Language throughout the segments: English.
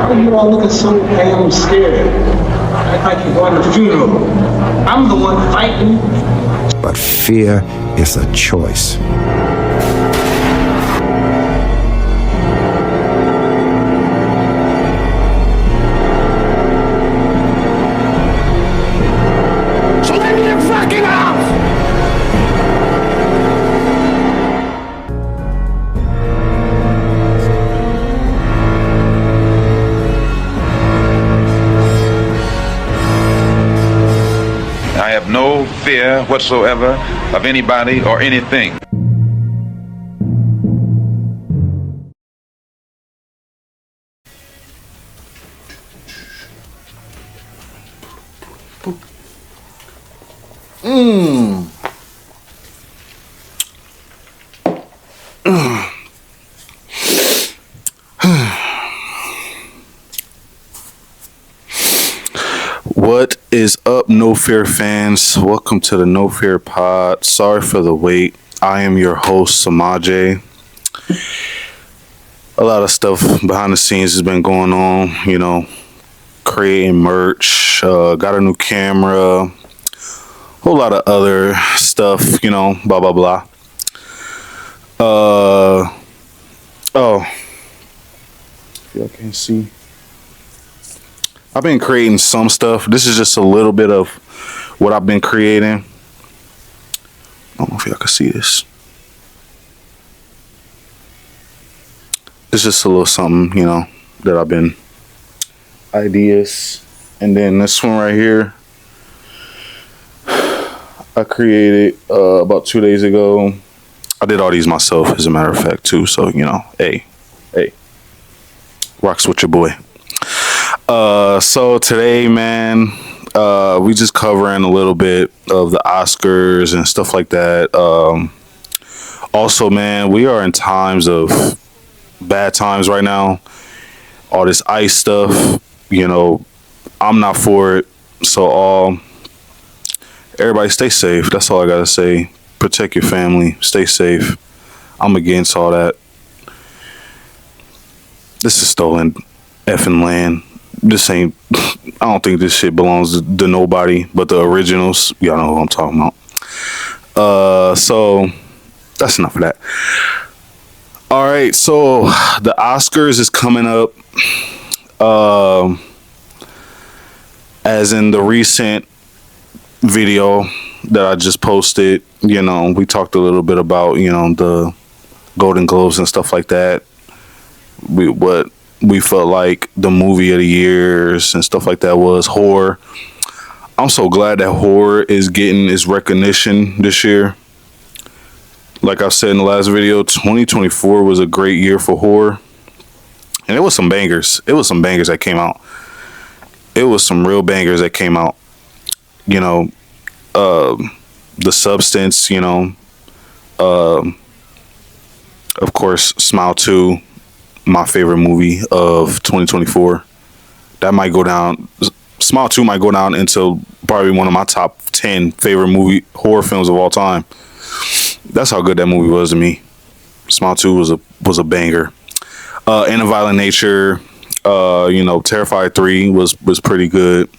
Why are you all looking so damn scared? Act like you're going to a funeral. I'm the one fighting. But fear is a choice. So let me in fucking house! I have no fear whatsoever of anybody or anything. What is up, No Fear fans? Welcome to the No Fear Pod. Sorry for the wait. I am your host, Semaj. A lot of stuff behind the scenes has been going on, creating merch, got a new camera, whole lot of other stuff, blah, blah, blah. Y'all can't see. I've been creating some stuff. This is just a little bit of what I've been creating. I don't know if y'all can see this. It's just a little something, that I've been ideas. And then this one right here, I created about 2 days ago. I did all these myself, as a matter of fact, too. So, hey, rocks with your boy. So today, man, we just covering a little bit of the Oscars and stuff like that. Also, man, we are in times of bad times right now. All this ICE stuff, I'm not for it. So, everybody stay safe. That's all I gotta say. Protect your family. Stay safe. I'm against all that. This is stolen effing land. This ain't, I don't think this shit belongs to nobody but the originals. Y'all know who I'm talking about. So that's enough of that. All right, so the Oscars is coming up. As in the recent video that I just posted, we talked a little bit about, the Golden Globes and stuff like that. What we felt like the movie of the years and stuff like that was horror. I'm so glad that horror is getting its recognition this year. Like I said in the last video, 2024 was a great year for horror. And it was some bangers. It was some bangers that came out. It was some real bangers that came out. The Substance, of course, Smile 2. My favorite movie of 2024. That might go down. Smile 2 might go down into probably one of my top 10 favorite horror films of all time. That's how good that movie was to me. Smile 2 was a banger. In a Violent Nature, Terrifier 3 was pretty good.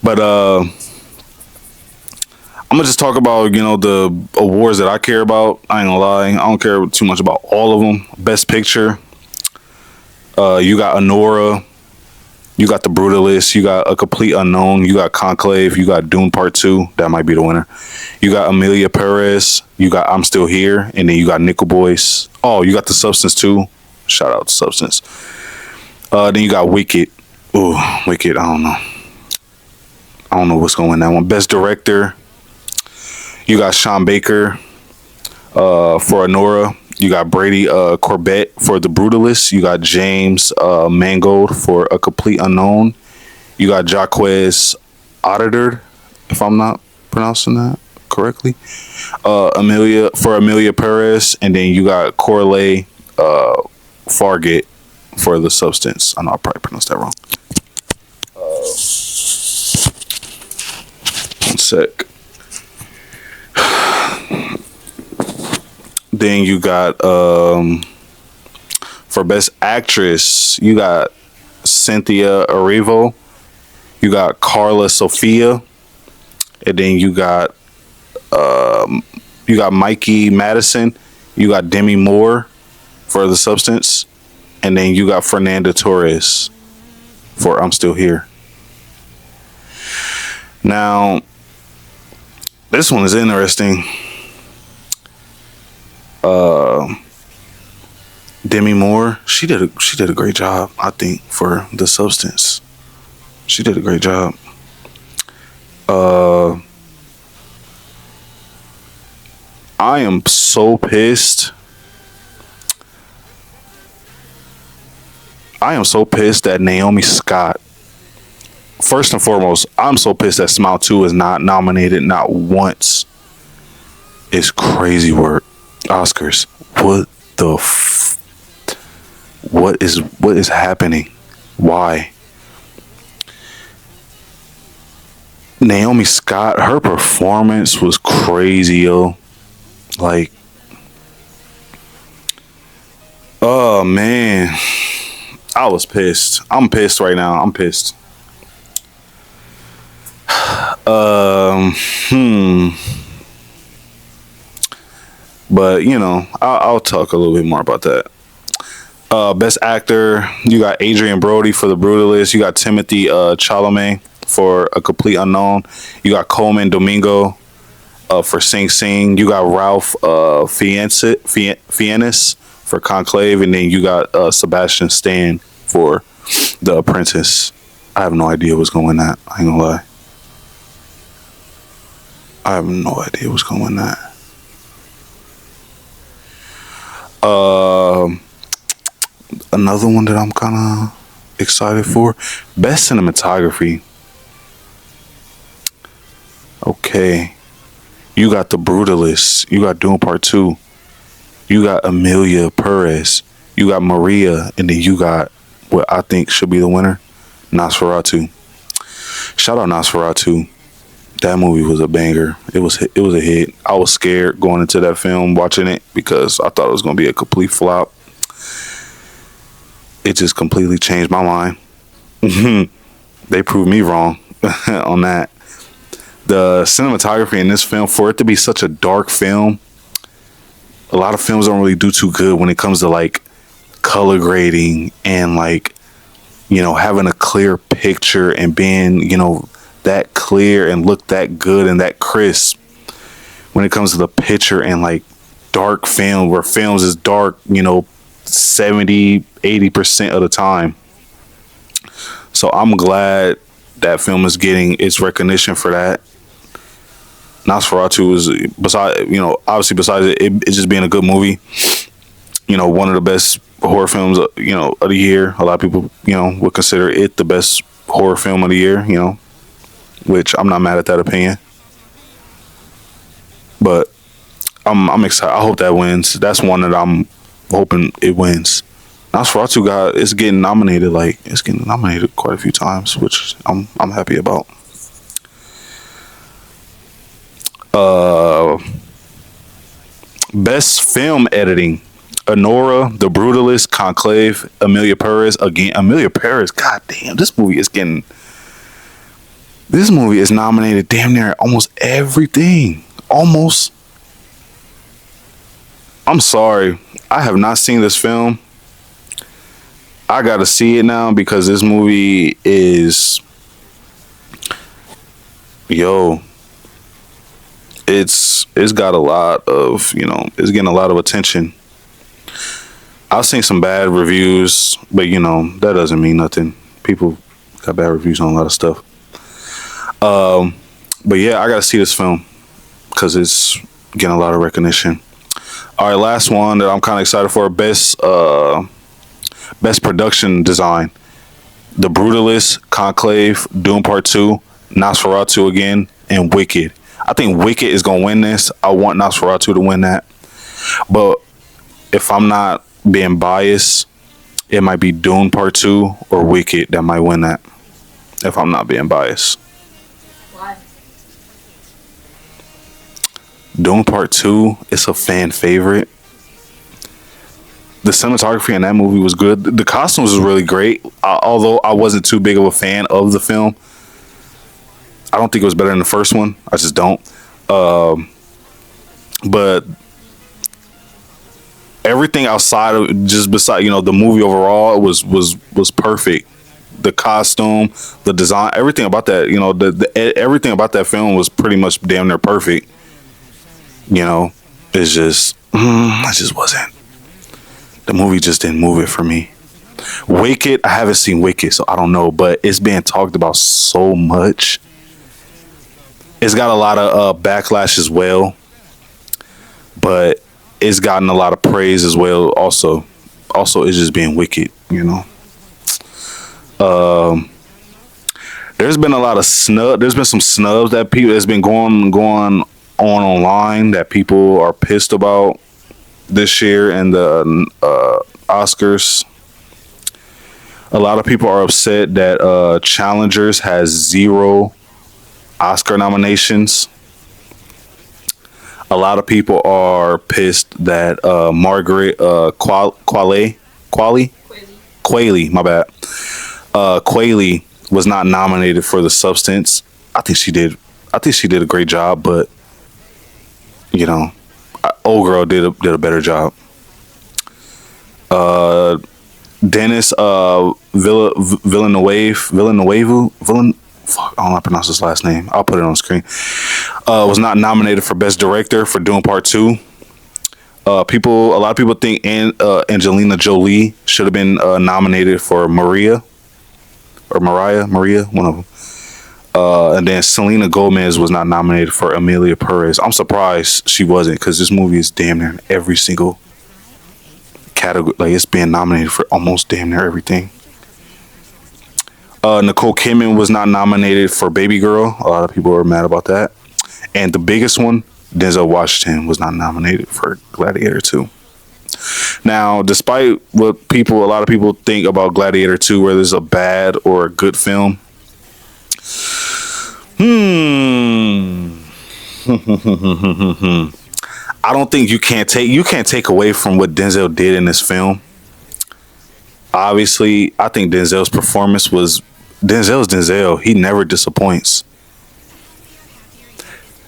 But I'm gonna just talk about, the awards that I care about. I ain't gonna lie. I don't care too much about all of them. Best Picture. You got Anora. You got The Brutalist. You got A Complete Unknown. You got Conclave. You got Dune Part 2. That might be the winner. You got Amelia Perez. You got I'm Still Here. And then you got Nickel Boys. Oh, you got The Substance too. Shout out to Substance. Then you got Wicked. Ooh, Wicked. I don't know what's going on in that one. Best Director. You got Sean Baker for Anora. You got Brady Corbett for The Brutalist. You got James Mangold for A Complete Unknown. You got Jaquez Auditor, if I'm not pronouncing that correctly. Amelia Perez. And then you got Corley Fargate for The Substance. I know I probably pronounced that wrong. One sec. Then you got For Best Actress, you got Cynthia Erivo, you got Carla Sofia, and then you got Mikey Madison, you got Demi Moore for The Substance, and then you got Fernanda Torres for I'm Still Here. Now, this one is interesting. Demi Moore, she did a great job, I think, for The Substance. She did a great job. I am so pissed. I am so pissed that Naomi Scott. First and foremost, I'm so pissed that Smile 2 is not nominated not once. It's crazy work. Oscars. What is happening? Why? Naomi Scott, her performance was crazy, yo. Like, oh man, I was pissed. I'm pissed right now. I'm pissed. But you know, I'll talk a little bit more about that. Best actor, you got Adrian Brody for The Brutalist. You got Timothy Chalamet for A Complete Unknown. You got Coleman Domingo for Sing Sing. You got Ralph Fiennes for Conclave, and then you got Sebastian Stan for The Apprentice. I have no idea what's going on that. I ain't gonna lie. I have no idea what's going on that. Another one that I'm kind of excited for, Best Cinematography. Okay, you got The Brutalist, you got Dune Part 2, you got Emilia Perez, you got Maria, and then you got what I think should be the winner, Nosferatu. Shout out Nosferatu. That movie was a banger. It was a hit. I was scared going into that film, watching it, because I thought it was going to be a complete flop. It just completely changed my mind. They proved me wrong on that. The cinematography in this film, for it to be such a dark film, a lot of films don't really do too good when it comes to like color grading and like, you know, having a clear picture and being, you know, that clear and look that good and that crisp when it comes to the picture. And like dark film, where films is dark, you know, 70-80% of the time. So I'm glad that film is getting its recognition for that. Nosferatu is, besides, you know, obviously besides it just being a good movie, you know, one of the best horror films, you know, of the year. A lot of people, you know, would consider it the best horror film of the year, you know, which I'm not mad at that opinion. But I'm excited. I hope that wins. That's one that I'm hoping it wins. Nosferatu it's getting nominated. Like, it's getting nominated quite a few times, which I'm happy about. Best film editing: Anora, The Brutalist, Conclave, Emilia Perez. Again, Emilia Perez. God damn, this movie is nominated damn near almost everything. Almost. I'm sorry, I have not seen this film. I gotta see it now, because this movie is, yo, it's got a lot of, you know, it's getting a lot of attention. I've seen some bad reviews, but you know, that doesn't mean nothing. People got bad reviews on a lot of stuff. But yeah, I gotta see this film because it's getting a lot of recognition. All right, last one that I'm kind of excited for: best production design. The Brutalist, Conclave, Dune Part 2, Nosferatu again, and Wicked. I think Wicked is gonna win this. I want Nosferatu to win that, but if I'm not being biased, it might be Dune Part 2 or Wicked that might win that, if I'm not being biased. Why? Dune Part 2 is a fan favorite. The cinematography in that movie was good. The costumes was really great. Although I wasn't too big of a fan of the film. I don't think it was better than the first one. I just don't. But everything outside of just beside, the movie overall was perfect. The costume, the design, everything about that, everything about that film was pretty much damn near perfect. It's just, I just wasn't. The movie just didn't move it for me. Wicked, I haven't seen Wicked, so I don't know, but it's being talked about so much. It's got a lot of backlash as well, but it's gotten a lot of praise as well. Also, it's just being wicked. There's been a lot of snub. There's been some snubs that people that's been going on online that people are pissed about this year and the Oscars. A lot of people are upset that Challengers has 0 Oscar nominations. A lot of people are pissed that Margaret Qualley, my bad. Qualley was not nominated for The Substance. I think she did a great job, but old girl did a better job. Dennis Villeneuve, I don't know how to pronounce his last name. I'll put it on screen. Was not nominated for Best Director for Dune Part 2. A lot of people think Angelina Jolie should have been nominated for Maria, one of them. And then Selena Gomez was not nominated for Emilia Perez. I'm surprised she wasn't, because this movie is damn near in every single category. Like, it's being nominated for almost damn near everything. Nicole Kidman was not nominated for Baby Girl. A lot of people were mad about that. And the biggest one, Denzel Washington was not nominated for Gladiator 2. Now, despite what a lot of people think about Gladiator 2, whether it's a bad or a good film, I don't think you can't take away from what Denzel did in this film. Obviously, I think Denzel's performance was Denzel. He never disappoints.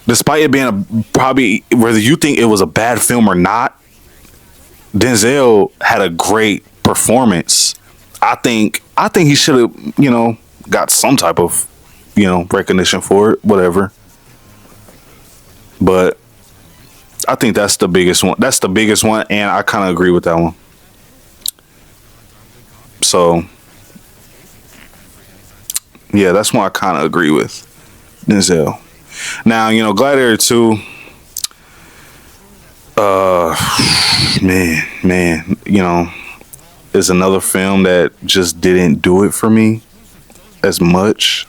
Despite it being probably, whether you think it was a bad film or not, Denzel had a great performance. I think he should have, got some type of, recognition for it, whatever. But I think that's the biggest one. That's the biggest one, and I kind of agree with that one. So, yeah, that's one I kind of agree with. Denzel. Now, Gladiator 2, man, is another film that just didn't do it for me as much.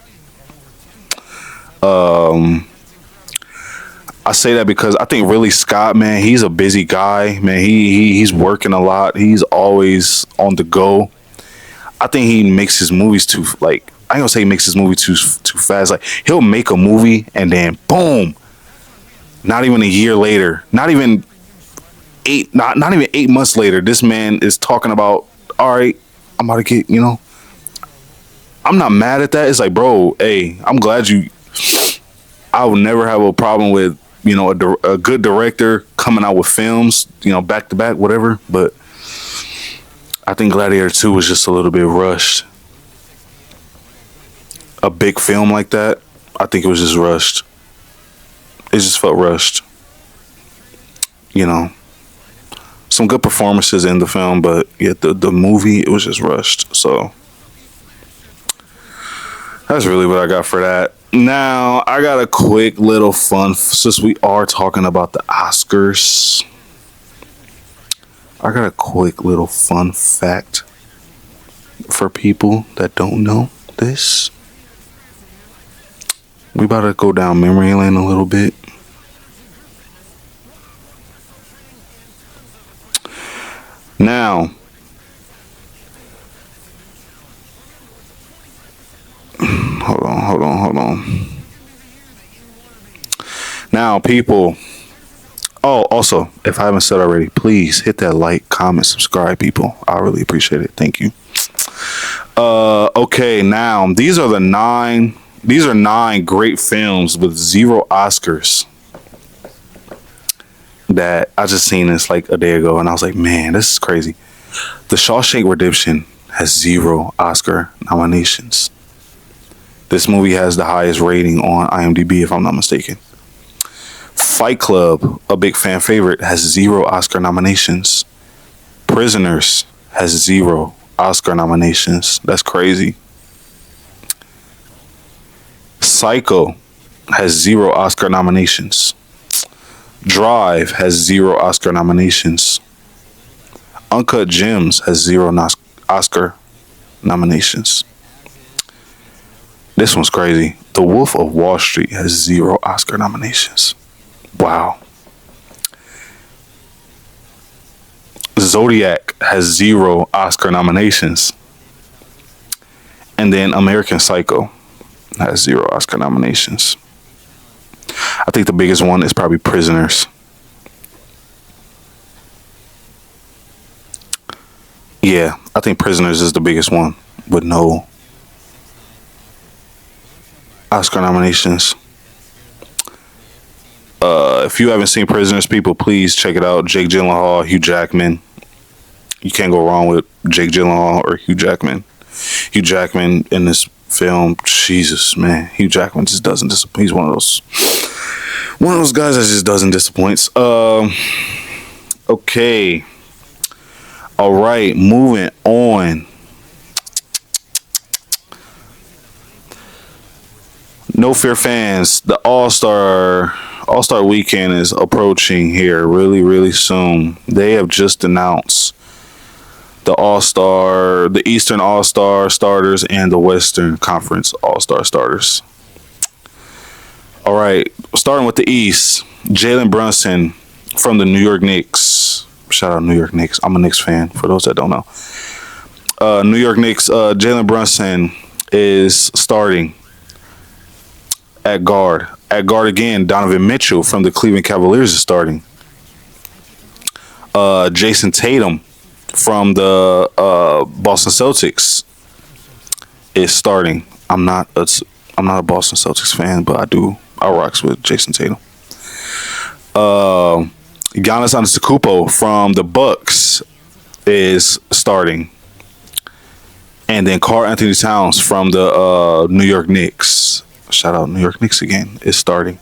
I say that because I think Ridley Scott, man, he's a busy guy, man. He's working a lot. He's always on the go. I think he makes his movies too, like, I ain't gonna say he makes his movie too fast. Like, he'll make a movie and then boom, not even a year later, not even 8 months later, this man is talking about, all right, I'm about to get, I'm not mad at that. It's like, bro, hey, I'm glad I would never have a problem with, a good director coming out with films, back to back, whatever. But I think Gladiator 2 was just a little bit rushed. A big film like that, I think it was just rushed. It just felt rushed. Some good performances in the film, but yeah, the movie, it was just rushed. So that's really what I got for that. Now, I got a quick little fun, since we are talking about the Oscars. I got a quick little fun fact for people that don't know this. We about to go down memory lane a little bit. Now, hold on. Now, people, Oh, also, if I haven't said already, please hit that like, comment, subscribe, people. I really appreciate it. Thank you. Okay, now these are nine great films with 0 Oscars that I just seen this like a day ago, and I was like, man, this is crazy. The Shawshank Redemption has 0 Oscar nominations. This movie has the highest rating on IMDb, if I'm not mistaken. Fight Club, a big fan favorite, has 0 Oscar nominations. Prisoners has 0 Oscar nominations. That's crazy. Psycho has 0 Oscar nominations. Drive has 0 Oscar nominations. Uncut Gems has 0 Oscar nominations. This one's crazy. The Wolf of Wall Street has 0 Oscar nominations. Wow. Zodiac has 0 Oscar nominations. And then American Psycho has 0 Oscar nominations. I think the biggest one is probably Prisoners. Yeah, I think Prisoners is the biggest one with no Oscar nominations. If you haven't seen Prisoners, people, please check it out. Jake Gyllenhaal, Hugh Jackman. You can't go wrong with Jake Gyllenhaal or Hugh Jackman. Hugh Jackman in this film, Jesus, man. Hugh Jackman just doesn't disappoint. He's one of those guys that just doesn't disappoint. Okay. All right, moving on. No Fear fans, the All-Star weekend is approaching here really, really soon. They have just announced the Eastern All-Star starters and the Western Conference All-Star starters. All right, starting with the East, Jalen Brunson from the New York Knicks. Shout out New York Knicks. I'm a Knicks fan, for those that don't know. New York Knicks, Jalen Brunson is starting at guard. At guard again, Donovan Mitchell from the Cleveland Cavaliers is starting. Jason Tatum from the Boston Celtics is starting. I'm not a Boston Celtics fan, but I rocks with Jason Tatum. Giannis Antetokounmpo from the Bucks is starting. And then Karl Anthony Towns from the New York Knicks. Shout out New York Knicks again, is starting.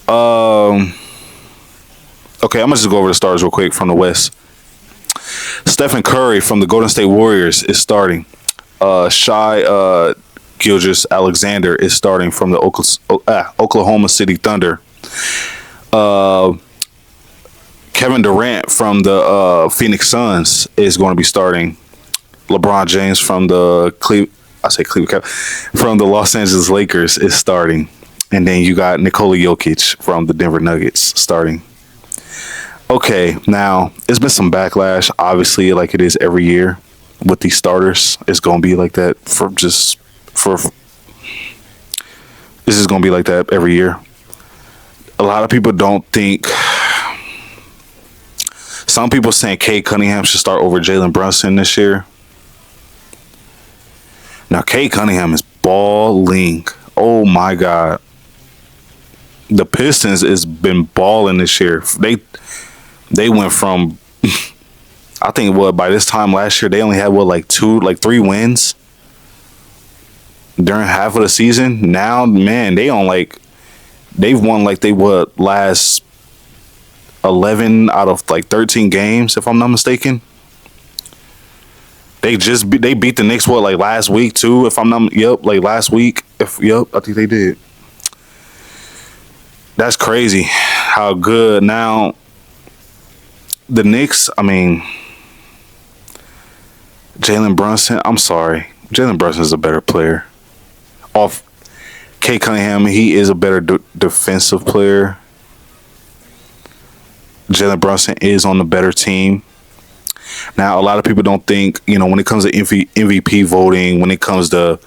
Okay, I'm gonna just go over the stars real quick from the West. Stephen Curry from the Golden State Warriors is starting. Shai Gilgeous-Alexander is starting from the Oklahoma City Thunder. Kevin Durant from the Phoenix Suns is going to be starting. LeBron James from the from the Los Angeles Lakers is starting. And then you got Nikola Jokic from the Denver Nuggets starting. Okay, now it's been some backlash, obviously, like it is every year with these starters. It's going to be like that this is going to be like that every year. A lot of people don't think. Some people saying Cade Cunningham should start over Jalen Brunson this year. Now, Cade Cunningham is balling. Oh my God. The Pistons has been balling this year. They went from, I think by this time last year they only had 3 wins during half of the season. Now, man, they've won last 11 out of 13 games, if I'm not mistaken. They beat the Knicks last week too, if I'm not last week. I think they did. That's crazy how good. Now the Knicks, Jalen Brunson, I'm sorry. Jalen Brunson is a better player. Off Cade Cunningham, he is a better defensive player. Jalen Brunson is on the better team. Now, a lot of people don't think, when it comes to MVP voting, when it comes to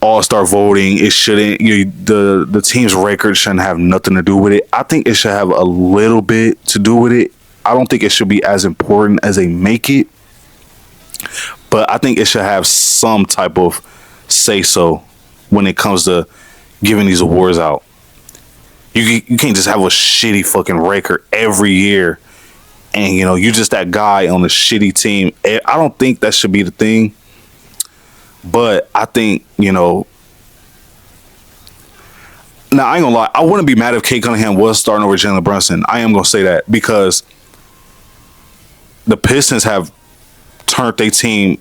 all-star voting. It shouldn't. The team's record shouldn't have nothing to do with it. I think it should have a little bit to do with it. I don't think it should be as important as they make it, but I think it should have some type of say so when it comes to giving these awards out. You can't just have a shitty fucking record every year, and you're just that guy on the shitty team. I don't think that should be the thing. But I think, now I ain't gonna lie, I wouldn't be mad if Kate Cunningham was starting over Jalen Brunson. I am gonna say that because the Pistons have turned their team.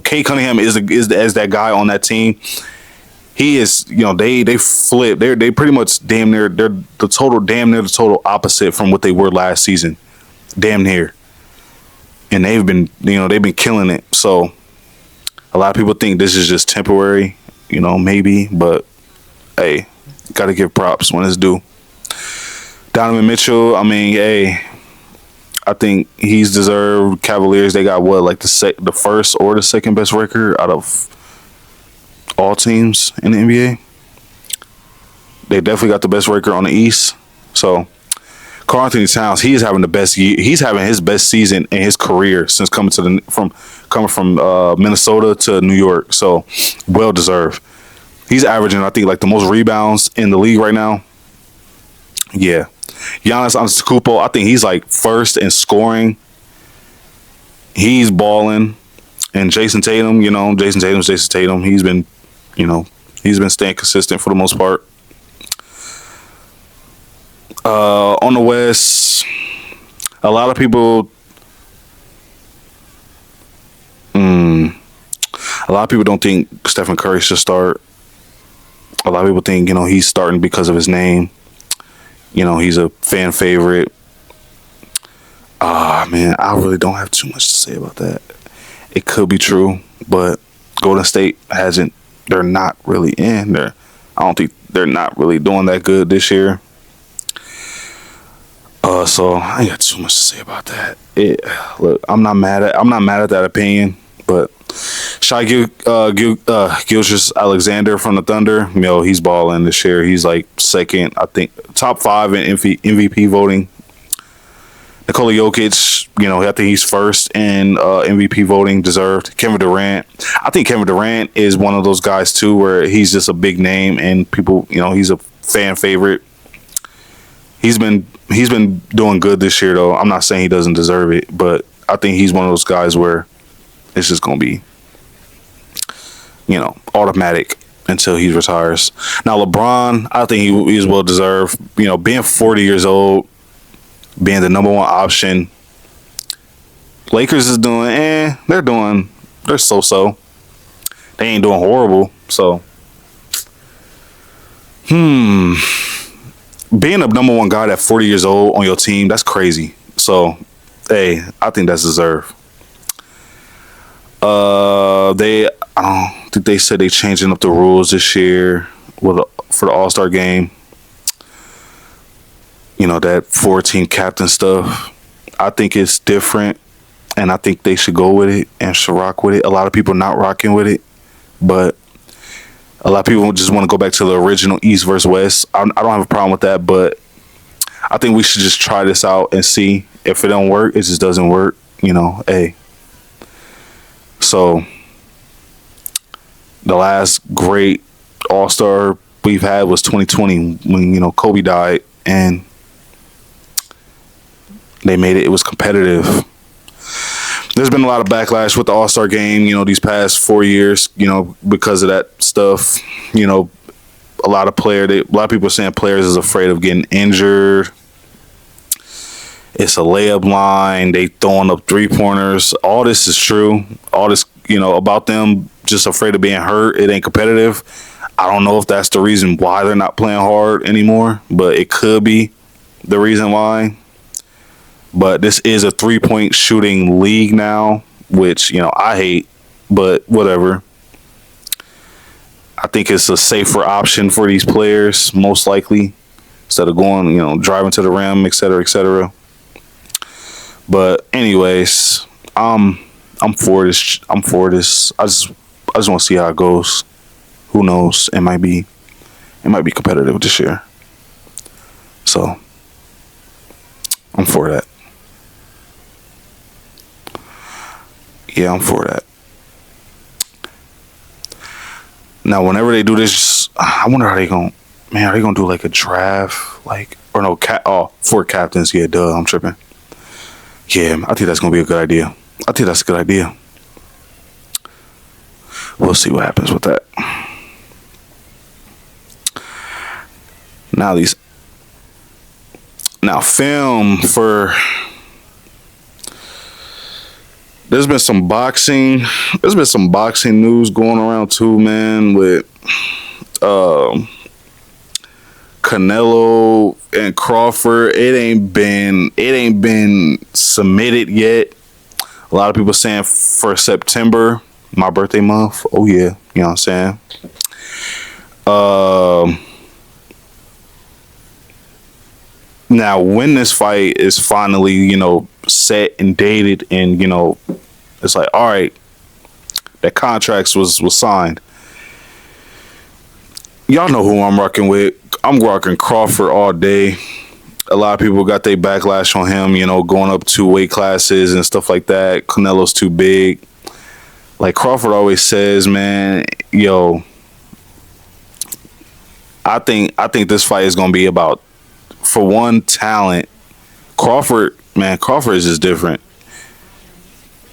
Kate Cunningham is that guy on that team. He is, they flip. They pretty much damn near the total opposite from what they were last season. Damn near. And they've been killing it. So a lot of people think this is just temporary, maybe, but hey, gotta give props when it's due. Donovan Mitchell, I think he's deserved. Cavaliers, they got the first or the second best record out of all teams in the NBA. They definitely got the best record on the East. So Karl Anthony Towns, he's having the best year. He's having his best season in his career since coming from Minnesota to New York. So well deserved. He's averaging, I think, the most rebounds in the league right now. Yeah. Giannis Antetokounmpo, I think he's first in scoring. He's balling. And Jason Tatum, Jason Tatum. He's been staying consistent for the most part. On the West, a lot of people don't think Stephen Curry should start. A lot of people think, he's starting because of his name. He's a fan favorite. Man, I really don't have too much to say about that. It could be true, but Golden State they're not really in there. I don't think they're not really doing that good this year. So I ain't got too much to say about that. Look, I'm not mad at that opinion, but Shai Gilgeous-Alexander from the Thunder, he's balling this year. He's second, I think, top 5 in MVP voting. Nikola Jokic, I think he's first in MVP voting, deserved. Kevin Durant, I think Kevin Durant is one of those guys too, where he's just a big name and people, he's a fan favorite. He's been doing good this year though. I'm not saying he doesn't deserve it, but I think he's one of those guys where it's just gonna be, automatic until he retires. Now LeBron, I think he's well deserved. Being 40 years old, being the number one option. Lakers is doing, they're so-so. They ain't doing horrible. So, being a number one guy at 40 years old on your team, that's crazy. So, hey, I think that's deserved. I don't think they said they changing up the rules this year for the All-Star game. That 14 captain stuff. I think it's different, and I think they should go with it and should rock with it. A lot of people not rocking with it, but a lot of people just want to go back to the original East versus West. I don't have a problem with that, but I think we should just try this out and see. If it don't work, it just doesn't work. Hey. So the last great All-Star we've had was 2020 when, Kobe died, and they made it. It was competitive. There's been a lot of backlash with the All-Star game, these past 4 years, because of that stuff. A lot of people are saying players is afraid of getting injured. It's a layup line. They throwing up 3-pointers. All this is true. All this, about them just afraid of being hurt. It ain't competitive. I don't know if that's the reason why they're not playing hard anymore, but it could be the reason why. But this is a 3-point shooting league now, which, I hate, but whatever. I think it's a safer option for these players, most likely, instead of going, driving to the rim, et cetera, et cetera. But anyways, I'm for this. I just want to see how it goes. Who knows? It might be competitive this year. So I'm for that. Yeah, I'm for that. Now, whenever they do this, I wonder how they gonna, man, are they gonna do like a draft, like, or no, four captains? Yeah, duh, I'm tripping. Yeah, I think that's gonna be a good idea. I think that's a good idea. We'll see what happens with that. Now film for. There's been some boxing news going around too, man, with Canelo and Crawford. It ain't been submitted yet. A lot of people saying for September, my birthday month. Oh yeah, you know what I'm saying? Now, when this fight is finally, set and dated, and it's like, all right, that contract was signed. Y'all know who I'm rocking with. I'm rocking Crawford all day. A lot of people got their backlash on him, going up 2 weight classes and stuff like that. Canelo's too big. Like Crawford always says, man, I think this fight is gonna be about, for one, talent. Crawford is just different.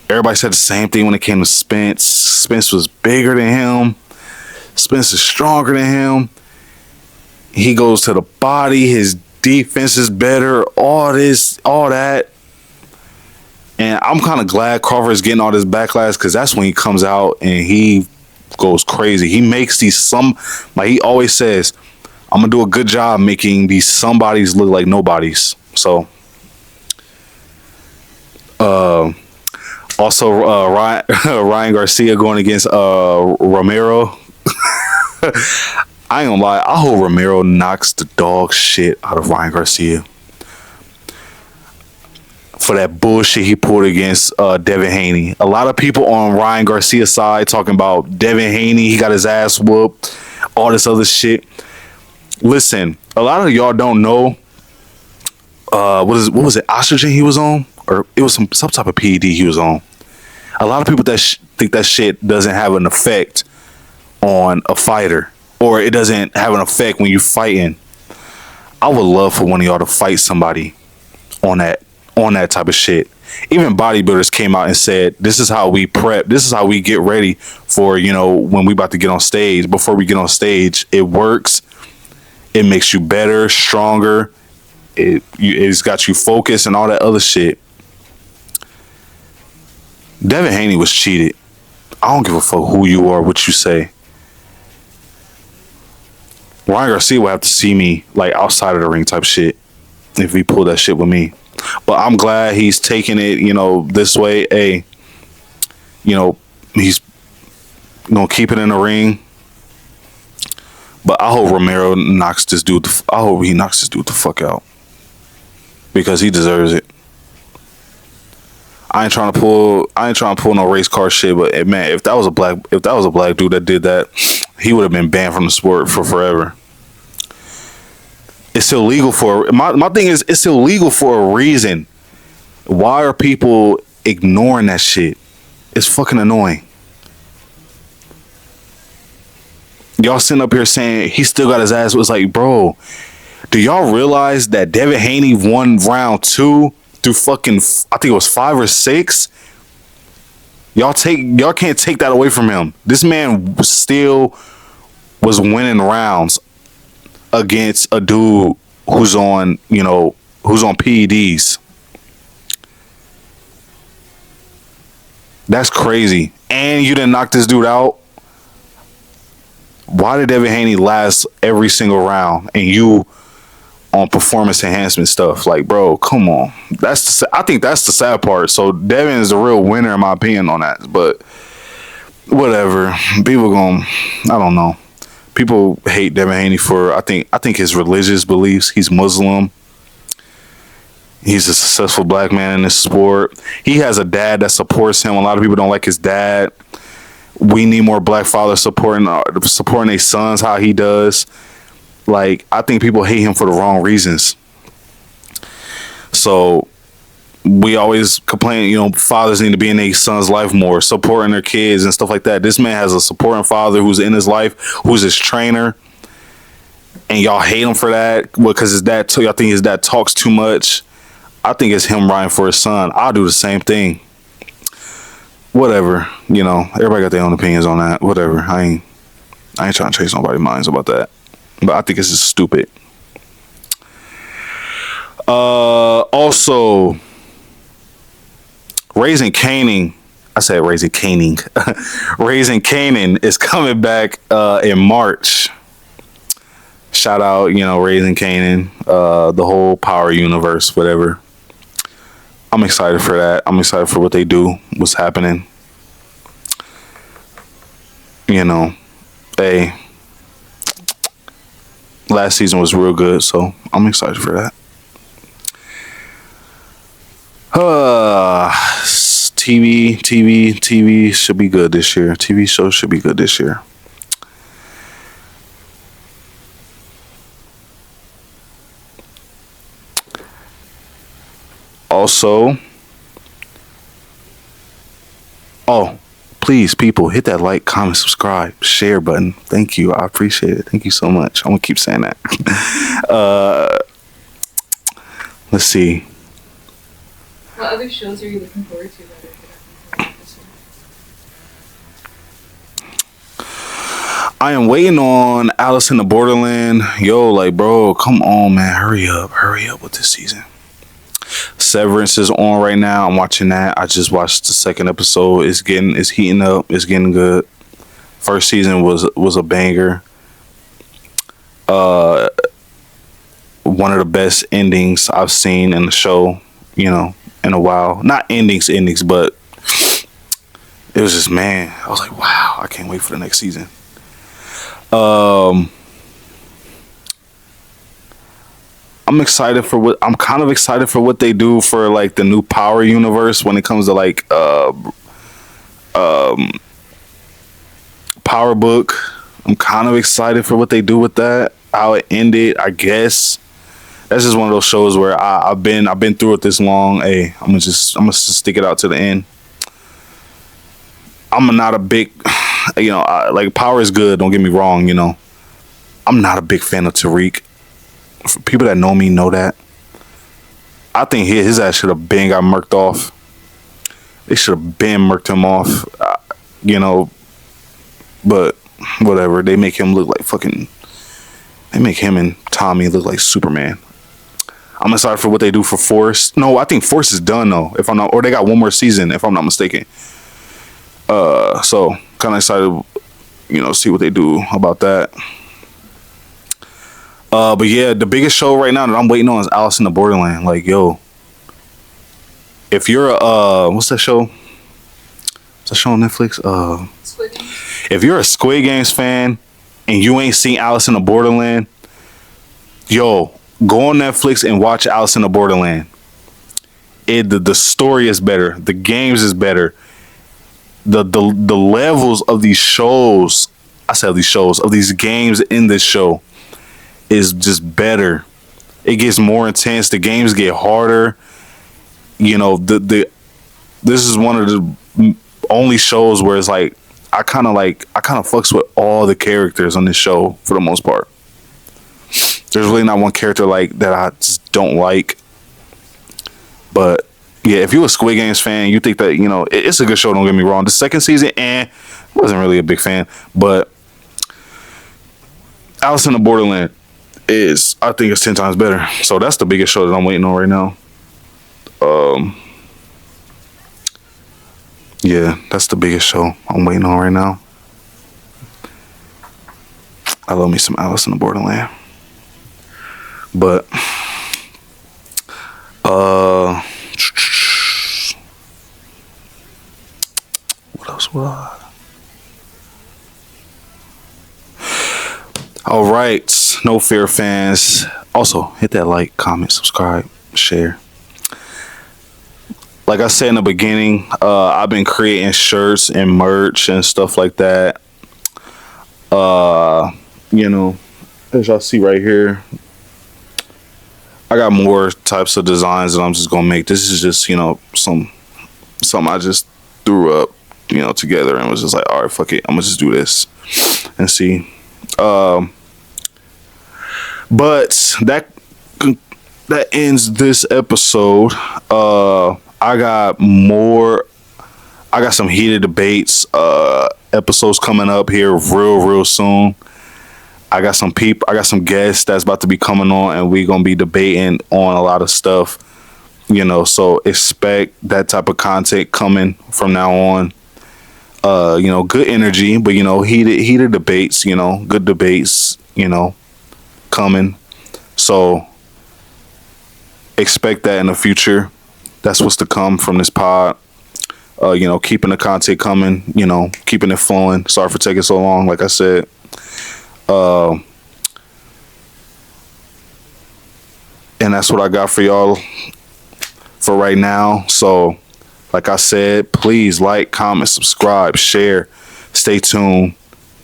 Everybody said the same thing when it came to Spence. Spence was bigger than him. Spence is stronger than him. He goes to the body. His defense is better. All this, all that. And I'm kind of glad Crawford is getting all this backlash, because that's when he comes out and he goes crazy. He makes these like he always says, I'm going to do a good job making these somebodies look like nobodies. So, also, Ryan Garcia going against Romero. I ain't gonna lie, I hope Romero knocks the dog shit out of Ryan Garcia for that bullshit he pulled against Devin Haney. A lot of people on Ryan Garcia's side talking about Devin Haney, he got his ass whooped, all this other shit. Listen, a lot of y'all don't know what was it, oxygen he was on? Or it was some type of PED he was on. A lot of people that think that shit doesn't have an effect on a fighter, or it doesn't have an effect when you're fighting. I would love for one of y'all to fight somebody on that type of shit. Even bodybuilders came out and said, this is how we prep, this is how we get ready for, when we about to get on stage. Before we get on stage, it works. It makes you better, stronger. It's got you focused and all that other shit. Devin Haney was cheated. I don't give a fuck who you are, what you say. Ryan Garcia will have to see me like outside of the ring type shit if he pulled that shit with me. But I'm glad he's taking it, this way. He's gonna keep it in the ring. But I hope Romero knocks this dude. I hope he knocks this dude the fuck out, because he deserves it. I ain't trying to pull no race car shit, but man, if that was a black dude that did that, he would have been banned from the sport for forever. It's illegal for my thing is, it's illegal for a reason. Why are people ignoring that shit? It's fucking annoying. Y'all sitting up here saying he still got his ass. It was like, bro, do y'all realize that Devin Haney won round 2 through fucking, I think it was 5 or 6? Y'all can't take that away from him. This man still was winning rounds against a dude who's on PEDs. That's crazy. And you didn't knock this dude out. Why did Devin Haney last every single round and you on performance enhancement stuff? Like, bro, come on. I think that's the sad part. So Devin is the real winner in my opinion on that. But whatever. I don't know. People hate Devin Haney for I think his religious beliefs. He's Muslim. He's a successful black man in this sport. He has a dad that supports him. A lot of people don't like his dad. we need more black fathers supporting their sons how he does. Like, I think people hate him for the wrong reasons. So we always complain, fathers need to be in their son's life more, supporting their kids and stuff like that. This man has a supporting father who's in his life, who's his trainer, and y'all hate him for that because his dad. Y'all think his dad talks too much. I think it's him riding for his son. I'll do the same thing. Whatever, everybody got their own opinions on that. Whatever, I ain't trying to chase nobody's minds about that. But I think it's just stupid. Also, Raising Kanan. I said Raising Kanan. Raising Kanan is coming back in March. Shout out, Raising Kanan, the whole Power universe, whatever. I'm excited for that. I'm excited for what they do, what's happening. Hey, last season was real good, so I'm excited for that. TV should be good this year. TV shows should be good this year. Also, please, people, hit that like, comment, subscribe, share button. Thank you. I appreciate it. Thank you so much. I'm going to keep saying that. Let's see. What other shows are you looking forward to that are good this year? I am waiting on Alice in the Borderland. Yo, like, bro, come on, man. Hurry up with this season. Severance is on right now. I'm watching that. I just watched the second episode. It's heating up. It's getting good. First season was a banger. One of the best endings I've seen in the show, in a while. Not endings, but it was just, man, I was like, wow, I can't wait for the next season. I'm kind of excited for what they do for like the new Power universe when it comes to like Power Book. I'm kind of excited for what they do with that, how it ended. I guess that's just one of those shows where I've been through it this long. Hey, I'm gonna just stick it out to the end. I'm not a big, like, Power is good. Don't get me wrong. I'm not a big fan of Tariq. For people that know me know that. I think his ass should have been got murked off. They should have been murked him off. But whatever. They make him look like fucking. They make him and Tommy look like Superman. I'm excited for what they do for Force. No, I think Force is done though. If I'm not, or they got one more season. If I'm not mistaken. So kind of excited. See what they do about that. But yeah, the biggest show right now that I'm waiting on is Alice in the Borderland. Like, yo, if you're a what's that show? What's that show on Netflix? Squid Games. If you're a Squid Games fan and you ain't seen Alice in the Borderland, yo, go on Netflix and watch Alice in the Borderland. The story is better. The games is better. The levels of these shows, of these games in this show is just better. It gets more intense. The games get harder. This is one of the only shows where it's like I kind of fucks with all the characters on this show for the most part. There's really not one character like that I just don't like. But yeah, if you're a Squid Games fan, you think that it's a good show. Don't get me wrong. The second season, wasn't really a big fan, but Alice in the Borderland I think it's 10 times better. So that's the biggest show that I'm waiting on right now. Yeah, that's the biggest show I'm waiting on right now. I love me some Alice in the Borderland. But what else? All right, No Fear fans. Also, hit that like, comment, subscribe, share. like I said in the beginning, I've been creating shirts and merch and stuff like that. You know, as y'all see right here, I got more types of designs that I'm just gonna make. This is just, you know, something I just threw up, you know, together and was just like, all right, fuck it, I'm gonna just do this and see. But that ends this episode. I got some heated debates episodes coming up here real soon. I got some guests that's about to be coming on, and we're gonna be debating on a lot of stuff, you know, so expect that type of content coming from now on. You know, good energy, but you know, heated debates, you know, good debates, you know, coming. So expect that in the future. That's what's to come from this pod. You know, keeping the content coming, you know, keeping it flowing. Sorry for taking so long, like I said. And that's what I got for y'all for right now. So, like I said, please like, comment, subscribe, share. Stay tuned.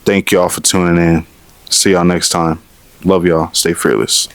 Thank y'all for tuning in. See y'all next time. Love y'all. Stay fearless.